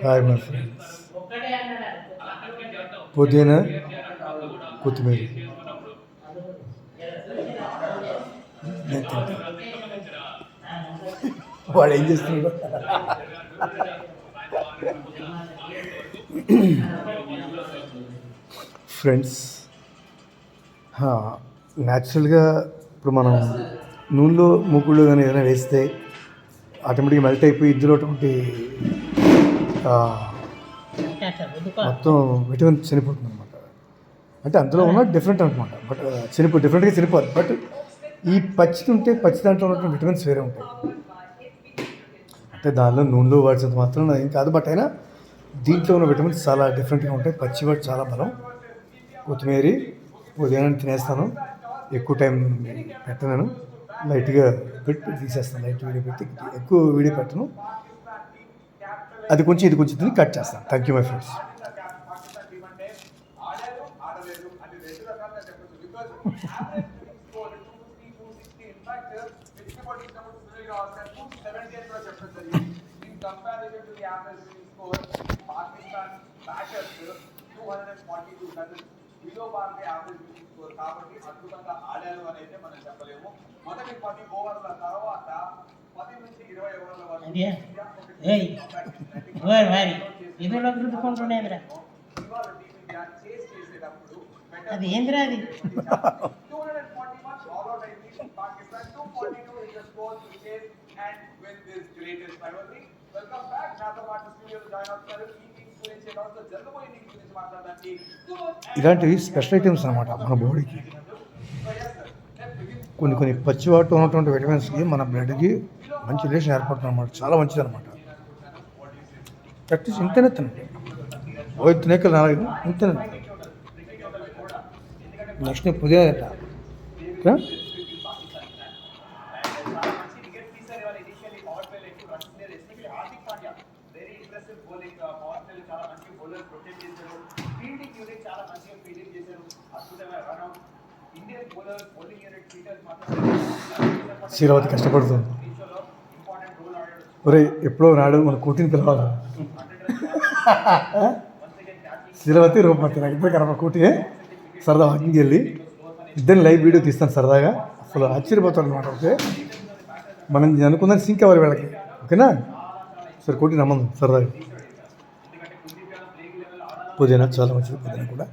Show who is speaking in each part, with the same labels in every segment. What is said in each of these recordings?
Speaker 1: Hi my friends. పుదీనా కొత్తిమీర నేను తింటాను. వాడు ఏం చేస్తున్నాడు? ఫ్రెండ్స్, న్యాచురల్గా ఇప్పుడు మనం నూనెలో మూకుళ్ళు కానీ ఏదైనా వేస్తే ఆటోమేటిక్గా మెల్ట్ అయిపోయి ఇందులోటువంటి మొత్తం విటమిన్ చనిపోతుంది అనమాట. అంటే అందులో ఉన్న డిఫరెంట్ అనమాట. బట్ డిఫరెంట్గా చనిపోదు. బట్ ఈ పచ్చి దాంట్లో ఉన్నటువంటి విటమిన్స్ వేరే ఉంటాయి. అంటే దానిలో నూనెలో వాడినంత మాత్రం ఏం కాదు. బట్ అయినా దీంట్లో ఉన్న విటమిన్స్ చాలా డిఫరెంట్గా ఉంటాయి. పచ్చి వాటి చాలా బలం. కొత్తిమీర ఉదయాన్నే తినేస్తాను. ఎక్కువ టైం పెట్టను. లైట్గా పెట్టి తీసేస్తాను. లైట్ వీడియో పెట్టి ఎక్కువ వీడియో పెట్టను. అది కొంచెం ఇది కొంచెం తిని కట్ చేస్తాను. Thank you my friends.
Speaker 2: కాబట్టి అద్భుతంగా ఆడారు అని అయితే మనం చెప్పలేము. మొదటి 10 ఓవర్ల తర్వాత 10 నుంచి 20 ఓవర్ల వరకు
Speaker 3: అది ఏంద్రా అది
Speaker 2: 241 ఆల్ అవుట్ అయింది Pakistan. 242 is the score to chase and win this greatest rivalry. Welcome back. నాతో పాటు స్టూడియోలో జాయిన్ అవుతారు ఈ టీమ్స్ గురించి ఆల్సో జరగబోయే టీమ్స్ గురించి మాట్లాడడానికి.
Speaker 1: ఇలాంటివి స్పెషల్ ఐటమ్స్ అనమాట మన బాడీకి. కొన్ని పచ్చి వాటిలో ఉన్నటువంటి విటమిన్స్కి మన బ్లడ్కి మంచి రిలేషన్ ఏర్పడుతుంది అనమాట. చాలా మంచిది అనమాట. ప్రాక్టీస్ ఇంతనే తినండి. ఓ తినేకలు నాలుగు ఇంతనే. నెక్స్ట్ పుదీనా తింటా. శీలవతి కష్టపడుతుంది. ఒరే ఎప్పుడో నాడు మన కూటిని పిలవాలి. శీలవతి రూపవతి నాకు ఇద్దరు కనపడ కూటి సరదా వాకింగ్కి వెళ్ళి ఇద్దరిని లైవ్ వీడియో తీస్తాను సరదాగా. అసలు ఆశ్చర్యపోతాడు అనమాట. ఓకే, మనం అనుకుందని సింక్ అవ్వాలి వీళ్ళకి. ఓకేనా? సరే కూటి నమ్మదు సరదాగా. పుదీనా చాలా మంచిది. పుదీనా కూడా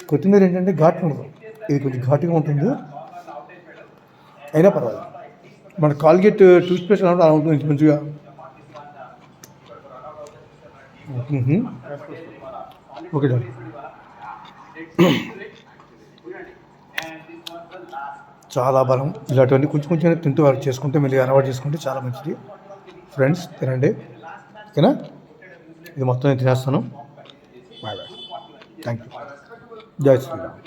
Speaker 1: కొత్తిమీర ఏంటంటే ఘాటు ఉండదు. ఇది కొంచెం ఘాటుగా ఉంటుంది. అయినా పర్వాలేదు. మన కాల్గేట్ టూత్పేస్ట్ అలా ఉంటుంది మంచిగా. Okay doctor. చాలా బలం. ఇలాంటివన్నీ కొంచెం కొంచెం తింటూ వాళ్ళు చేసుకుంటే మీరు అలవాటు చేసుకుంటే చాలా మంచిది. ఫ్రెండ్స్ తినండి. ఓకేనా? ఇది మొత్తం నేను తినేస్తాను. Bye bye. Thank you. జై శ్రీరామ్.